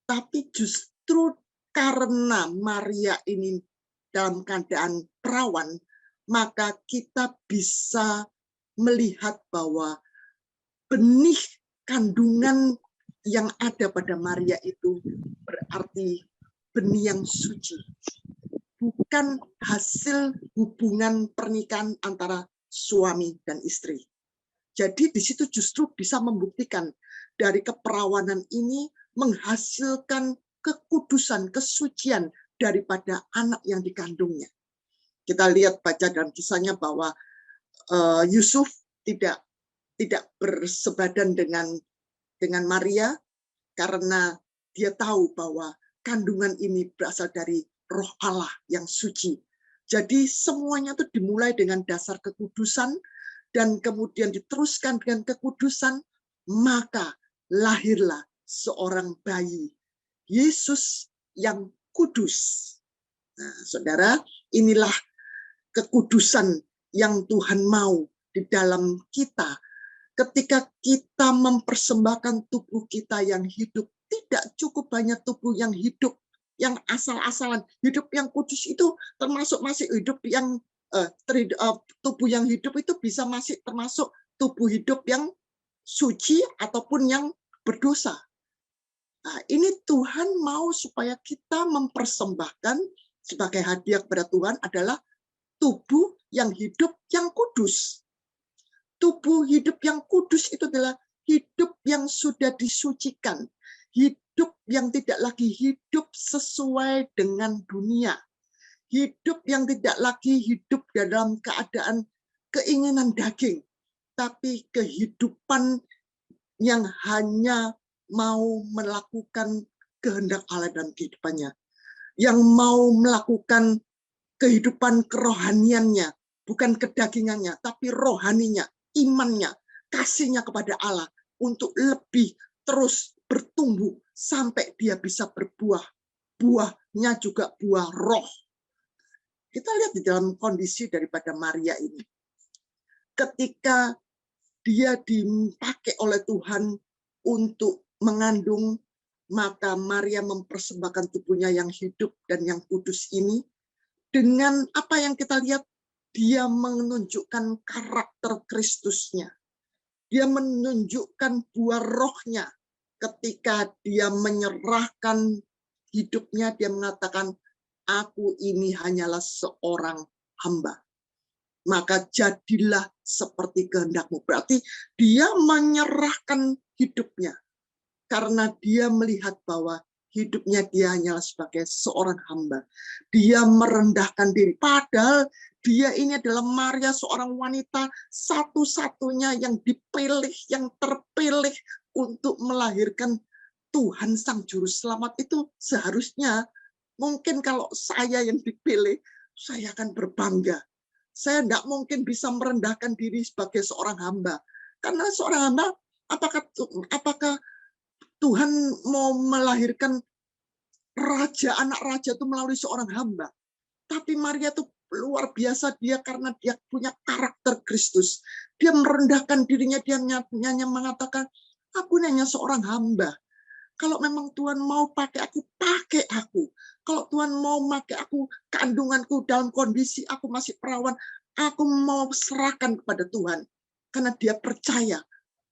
Tapi justru karena Maria ini dalam keadaan perawan, maka kita bisa melihat bahwa benih kandungan yang ada pada Maria itu berarti benih yang suci. bukan hasil hubungan pernikahan antara suami dan istri. Jadi di situ justru bisa membuktikan dari keperawanan ini menghasilkan kekudusan, kesucian daripada anak yang dikandungnya. Kita lihat baca dalam kisahnya bahwa Yusuf tidak bersebadan dengan Maria karena dia tahu bahwa kandungan ini berasal dari Roh Allah yang suci. Jadi semuanya itu dimulai dengan dasar kekudusan dan kemudian diteruskan dengan kekudusan, maka lahirlah seorang bayi, Yesus yang kudus. Nah, saudara, inilah kekudusan yang Tuhan mau di dalam kita. Ketika kita mempersembahkan tubuh kita yang hidup, tidak cukup banyak tubuh yang hidup, yang asal-asalan. Hidup yang kudus itu termasuk masih hidup yang tubuh yang hidup itu bisa masih termasuk tubuh hidup yang suci ataupun yang berdosa. Nah, ini Tuhan mau supaya kita mempersembahkan sebagai hadiah kepada Tuhan adalah tubuh yang hidup yang kudus. Tubuh hidup yang kudus itu adalah hidup yang sudah disucikan. Hidup yang tidak lagi hidup sesuai dengan dunia. Hidup yang tidak lagi hidup dalam keadaan keinginan daging. Tapi kehidupan yang hanya mau melakukan kehendak Allah dalam kehidupannya. Yang mau melakukan kehidupan kerohaniannya. Bukan kedagingannya, tapi rohaninya, imannya, kasihnya kepada Allah. Untuk lebih terus bertumbuh sampai dia bisa berbuah. Buahnya juga buah roh. Kita lihat di dalam kondisi daripada Maria ini. Ketika dia dipakai oleh Tuhan untuk mengandung, maka Maria mempersembahkan tubuhnya yang hidup dan yang kudus ini. Dengan apa yang kita lihat, dia menunjukkan karakter Kristusnya. Dia menunjukkan buah rohnya. Ketika dia menyerahkan hidupnya, dia mengatakan, aku ini hanyalah seorang hamba. Maka jadilah seperti kehendakmu. Berarti dia menyerahkan hidupnya. Karena dia melihat bahwa hidupnya dia hanyalah sebagai seorang hamba. Dia merendahkan diri. Padahal dia ini adalah Maria, seorang wanita satu-satunya yang dipilih, yang terpilih untuk melahirkan Tuhan Sang Juru Selamat. Itu seharusnya mungkin kalau saya yang dipilih, saya akan berbangga. Saya tidak mungkin bisa merendahkan diri sebagai seorang hamba. Karena seorang hamba, apakah Tuhan mau melahirkan raja, anak raja itu melalui seorang hamba? Tapi Maria itu luar biasa dia karena dia punya karakter Kristus. Dia merendahkan dirinya, dia hanya mengatakan, aku hanya seorang hamba. Kalau memang Tuhan mau pakai aku, pakai aku. Kalau Tuhan mau pakai aku, kandunganku dalam kondisi aku masih perawan, aku mau serahkan kepada Tuhan. Karena dia percaya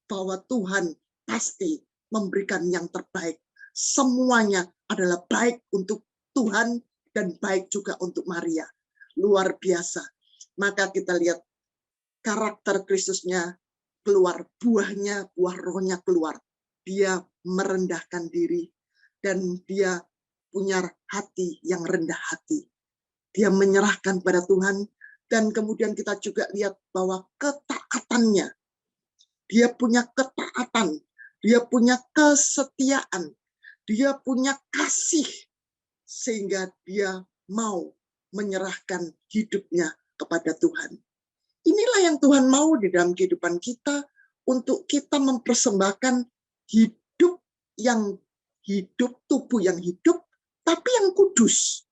bahwa Tuhan pasti memberikan yang terbaik. Semuanya adalah baik untuk Tuhan dan baik juga untuk Maria. Luar biasa. Maka kita lihat karakter Kristusnya keluar, buahnya, buah rohnya keluar. Dia merendahkan diri dan dia punya hati yang rendah hati. Dia menyerahkan pada Tuhan dan kemudian kita juga lihat bahwa ketaatannya. Dia punya ketaatan, dia punya kesetiaan, dia punya kasih sehingga dia mau menyerahkan hidupnya kepada Tuhan. Inilah yang Tuhan mau di dalam kehidupan kita untuk kita mempersembahkan hidup yang hidup, tubuh yang hidup, tapi yang kudus.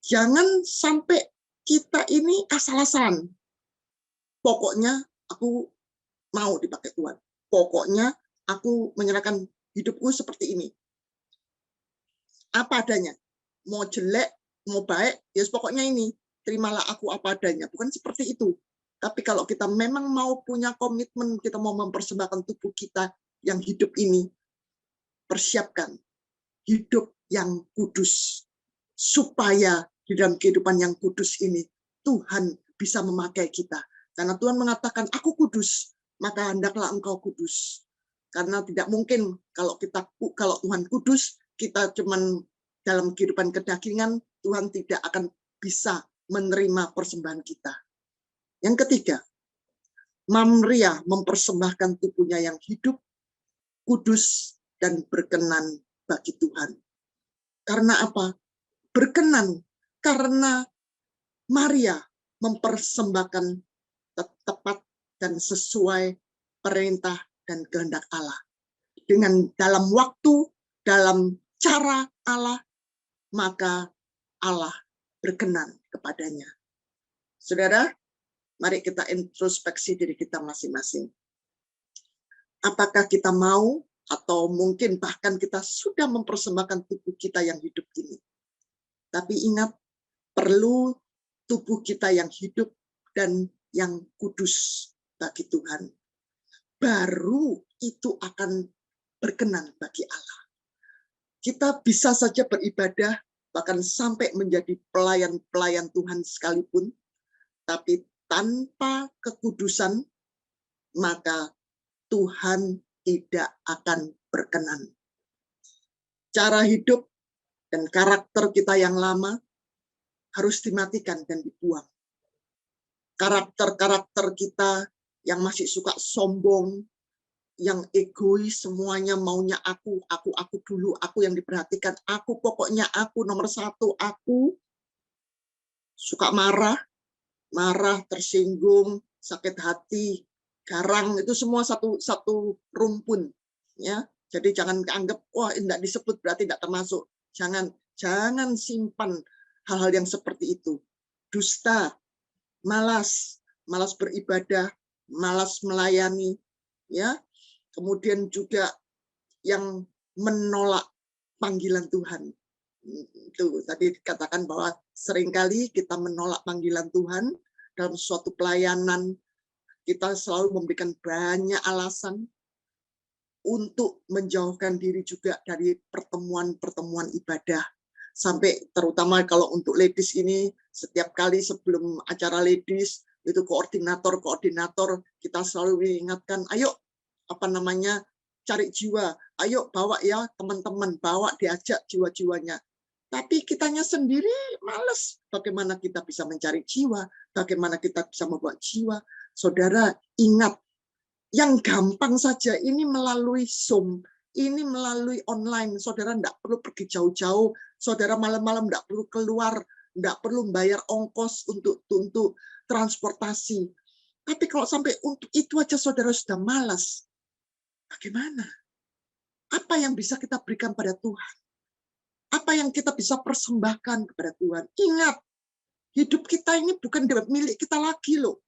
Jangan sampai kita ini asal-asalan. Pokoknya aku mau dipakai Tuhan. Pokoknya aku menyerahkan hidupku seperti ini. Apa adanya. Mau jelek, mau baik, ya pokoknya ini. Terimalah aku apa adanya. Bukan seperti itu. Tapi kalau kita memang mau punya komitmen, kita mau mempersembahkan tubuh kita yang hidup ini, persiapkan hidup yang kudus. supaya di dalam kehidupan yang kudus ini Tuhan bisa memakai kita. Karena Tuhan mengatakan, aku kudus, maka hendaklah engkau kudus. Karena tidak mungkin kalau Tuhan kudus, kita cuman dalam kehidupan kedagingan, Tuhan tidak akan bisa menerima persembahan kita. Yang ketiga, Maria mempersembahkan tubuhnya yang hidup, kudus, dan berkenan bagi Tuhan. Karena apa? Berkenan karena Maria mempersembahkan tepat dan sesuai perintah dan kehendak Allah. Dengan dalam waktu, dalam cara Allah, maka Allah berkenan kepadanya. Saudara, mari kita introspeksi diri kita masing-masing. Apakah kita mau atau mungkin bahkan kita sudah mempersembahkan tubuh kita yang hidup ini. Tapi ingat, perlu tubuh kita yang hidup dan yang kudus bagi Tuhan. Baru itu akan berkenan bagi Allah. Kita bisa saja beribadah, bahkan sampai menjadi pelayan-pelayan Tuhan sekalipun, tapi tanpa kekudusan, maka Tuhan tidak akan berkenan. Cara hidup dan karakter kita yang lama harus dimatikan dan dibuang. Karakter-karakter kita yang masih suka sombong, yang egois, semuanya maunya aku dulu, aku yang diperhatikan, aku pokoknya aku nomor satu, aku suka marah, tersinggung, sakit hati, garang, itu semua satu rumpun, ya. Jadi jangan anggap wah tidak disebut berarti tidak termasuk. Jangan simpan hal-hal yang seperti itu. Dusta, malas beribadah, malas melayani, ya. Kemudian juga yang menolak panggilan Tuhan. Itu tadi dikatakan bahwa seringkali kita menolak panggilan Tuhan dalam suatu pelayanan. Kita selalu memberikan banyak alasan untuk menjauhkan diri juga dari pertemuan-pertemuan ibadah. Sampai terutama kalau untuk ladies ini, setiap kali sebelum acara ladies, itu koordinator kita selalu diingatkan, ayo cari jiwa, ayo bawa ya teman-teman, bawa diajak jiwa-jiwanya. Tapi kitanya sendiri males. Bagaimana kita bisa mencari jiwa? Bagaimana kita bisa membawa jiwa? Saudara, ingat, yang gampang saja ini melalui Zoom, ini melalui online. Saudara tidak perlu pergi jauh-jauh, saudara malam-malam tidak perlu keluar, tidak perlu bayar ongkos untuk transportasi. Tapi kalau sampai untuk itu aja saudara sudah malas, bagaimana? Apa yang bisa kita berikan pada Tuhan? Apa yang kita bisa persembahkan kepada Tuhan? Ingat, hidup kita ini bukan milik kita lagi loh.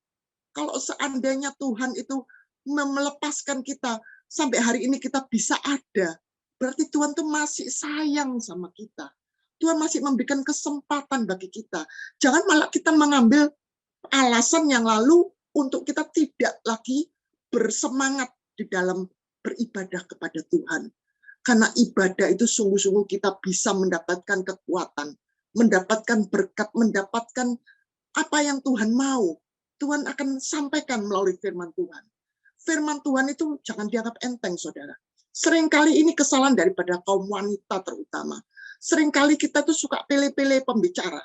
Kalau seandainya Tuhan itu melepaskan kita, sampai hari ini kita bisa ada, berarti Tuhan tuh masih sayang sama kita. Tuhan masih memberikan kesempatan bagi kita. Jangan malah kita mengambil alasan yang lalu untuk kita tidak lagi bersemangat di dalam beribadah kepada Tuhan. Karena ibadah itu sungguh-sungguh kita bisa mendapatkan kekuatan, mendapatkan berkat, mendapatkan apa yang Tuhan mau. Tuhan akan sampaikan melalui firman Tuhan. Firman Tuhan itu jangan dianggap enteng, saudara. Seringkali ini kesalahan daripada kaum wanita terutama. Seringkali kita tuh suka pilih-pilih pembicara.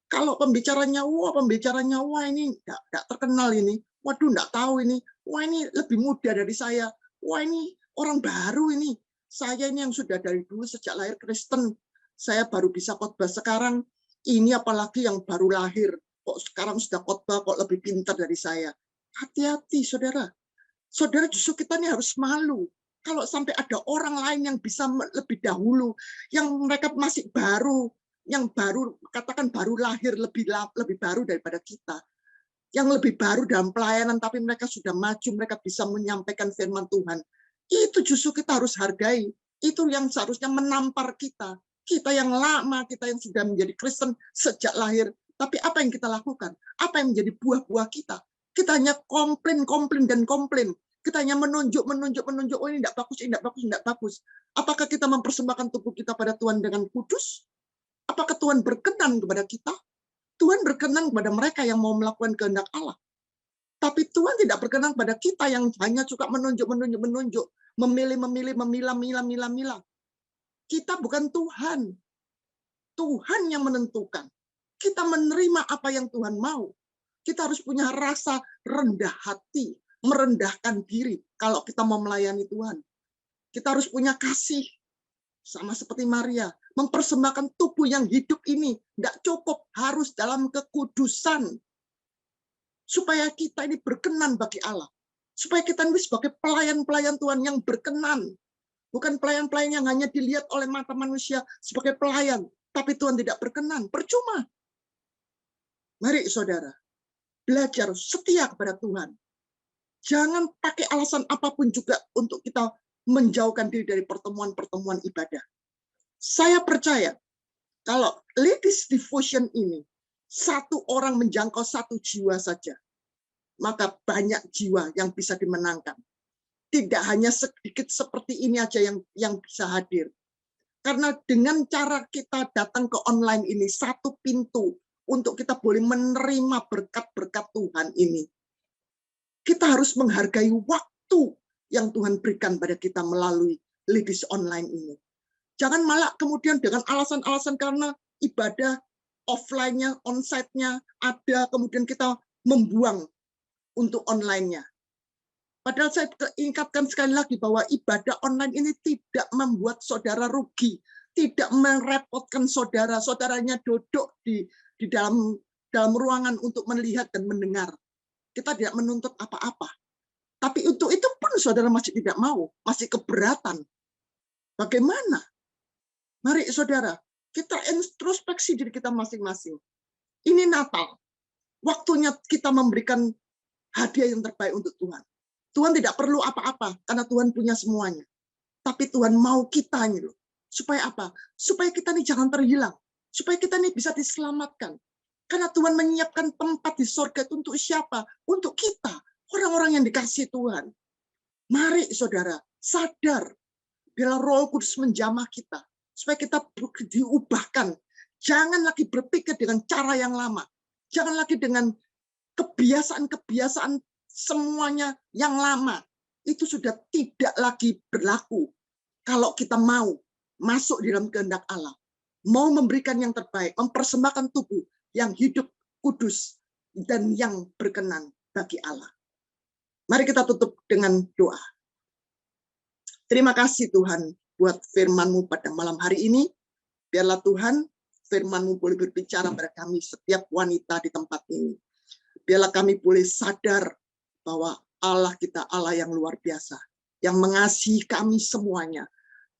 Kalau pembicaranya wah ini enggak terkenal ini. Waduh, enggak tahu ini. Wah, ini lebih muda dari saya. Wah, ini orang baru ini. Saya ini yang sudah dari dulu sejak lahir Kristen. Saya baru bisa khotbah sekarang. Ini apalagi yang baru lahir. Kok sekarang sudah khotbah, kok lebih pintar dari saya. Hati-hati, saudara. Saudara, justru kita ini harus malu. Kalau sampai ada orang lain yang bisa lebih dahulu, yang mereka masih baru, yang baru, katakan baru lahir, lebih baru daripada kita. Yang lebih baru dalam pelayanan, tapi mereka sudah maju, mereka bisa menyampaikan firman Tuhan. Itu justru kita harus hargai. Itu yang seharusnya menampar kita. Kita yang lama, kita yang sudah menjadi Kristen sejak lahir. Tapi apa yang kita lakukan? Apa yang menjadi buah-buah kita? Kita hanya komplain. Kita hanya menunjuk. Oh, ini tidak bagus. Apakah kita mempersembahkan tubuh kita pada Tuhan dengan kudus? Apakah Tuhan berkenan kepada kita? Tuhan berkenan kepada mereka yang mau melakukan kehendak Allah. Tapi Tuhan tidak berkenan pada kita yang hanya suka menunjuk, memilih, memilah. Kita bukan Tuhan. Tuhan yang menentukan. Kita menerima apa yang Tuhan mau. Kita harus punya rasa rendah hati, merendahkan diri kalau kita mau melayani Tuhan. Kita harus punya kasih. Sama seperti Maria, mempersembahkan tubuh yang hidup ini. Nggak cukup, harus dalam kekudusan. Supaya kita ini berkenan bagi Allah. Supaya kita ini sebagai pelayan-pelayan Tuhan yang berkenan. Bukan pelayan-pelayan yang hanya dilihat oleh mata manusia sebagai pelayan. Tapi Tuhan tidak berkenan. Percuma. Mari saudara, belajar setia kepada Tuhan. Jangan pakai alasan apapun juga untuk kita menjauhkan diri dari pertemuan-pertemuan ibadah. Saya percaya, kalau Ladies Devotion ini, satu orang menjangkau satu jiwa saja, maka banyak jiwa yang bisa dimenangkan. Tidak hanya sedikit seperti ini aja yang bisa hadir. Karena dengan cara kita datang ke online ini, satu pintu untuk kita boleh menerima berkat-berkat Tuhan ini. Kita harus menghargai waktu yang Tuhan berikan pada kita melalui Ladies Online ini. Jangan malah kemudian dengan alasan-alasan karena ibadah offline-nya, on-site-nya ada, kemudian kita membuang untuk online-nya. Padahal saya ingatkan sekali lagi bahwa ibadah online ini tidak membuat saudara rugi, tidak merepotkan saudara. Saudaranya duduk di dalam ruangan untuk melihat dan mendengar. Kita tidak menuntut apa-apa. Tapi untuk itu pun saudara masih tidak mau, masih keberatan. Bagaimana? Mari saudara, kita introspeksi diri kita masing-masing. Ini Natal. Waktunya kita memberikan hadiah yang terbaik untuk Tuhan. Tuhan tidak perlu apa-apa, karena Tuhan punya semuanya. Tapi Tuhan mau kita ini loh. Supaya apa? Supaya kita ini jangan terhilang. Supaya kita ini bisa diselamatkan. Karena Tuhan menyiapkan tempat di surga itu untuk siapa? Untuk kita. Orang-orang yang dikasihi Tuhan. Mari saudara, sadar. Biarlah Roh Kudus menjamah kita. Supaya kita diubahkan. Jangan lagi berpikir dengan cara yang lama. Jangan lagi dengan kebiasaan-kebiasaan semuanya yang lama. Itu sudah tidak lagi berlaku. Kalau kita mau masuk di dalam kehendak Allah. Mau memberikan yang terbaik. Mempersembahkan tubuh yang hidup, kudus, dan yang berkenan bagi Allah. Mari kita tutup dengan doa. Terima kasih Tuhan buat firman-Mu pada malam hari ini. Biarlah Tuhan firman-Mu boleh berbicara pada kami setiap wanita di tempat ini. Biarlah kami boleh sadar bahwa Allah kita Allah yang luar biasa. Yang mengasihi kami semuanya.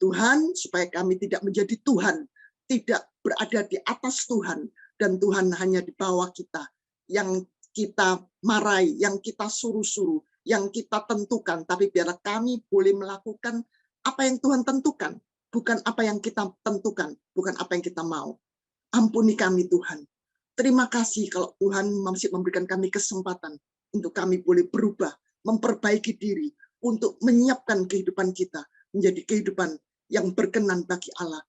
Tuhan, supaya kami tidak menjadi Tuhan. Tidak berada di atas Tuhan. Dan Tuhan hanya di bawah kita. Yang kita marahi, yang kita suruh-suruh, yang kita tentukan. Tapi biarlah kami boleh melakukan apa yang Tuhan tentukan. Bukan apa yang kita tentukan. Bukan apa yang kita mau. Ampuni kami Tuhan. Terima kasih kalau Tuhan masih memberikan kami kesempatan untuk kami boleh berubah, memperbaiki diri, untuk menyiapkan kehidupan kita menjadi kehidupan yang berkenan bagi Allah.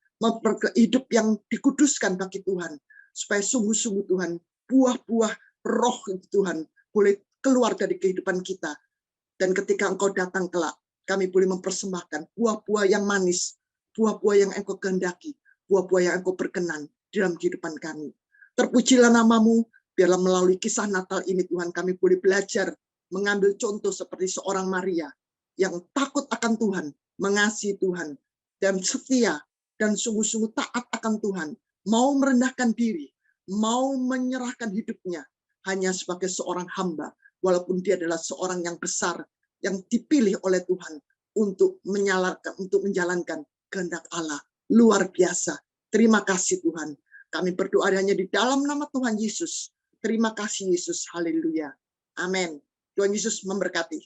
Hidup yang dikuduskan bagi Tuhan. Supaya sungguh-sungguh Tuhan, buah-buah roh Tuhan boleh keluar dari kehidupan kita. Dan ketika Engkau datang kelak, kami boleh mempersembahkan buah-buah yang manis, buah-buah yang Engkau kehendaki, buah-buah yang Engkau berkenan dalam kehidupan kami. Terpujilah nama-Mu, biarlah melalui kisah Natal ini Tuhan kami boleh belajar mengambil contoh seperti seorang Maria yang takut akan Tuhan, mengasihi Tuhan, dan setia, dan sungguh-sungguh taat akan Tuhan, mau merendahkan diri, mau menyerahkan hidupnya hanya sebagai seorang hamba, walaupun dia adalah seorang yang besar, yang dipilih oleh Tuhan untuk menjalankan kehendak Allah. Luar biasa. Terima kasih Tuhan. Kami berdoa hanya di dalam nama Tuhan Yesus. Terima kasih Yesus. Haleluya. Amin. Tuhan Yesus memberkati.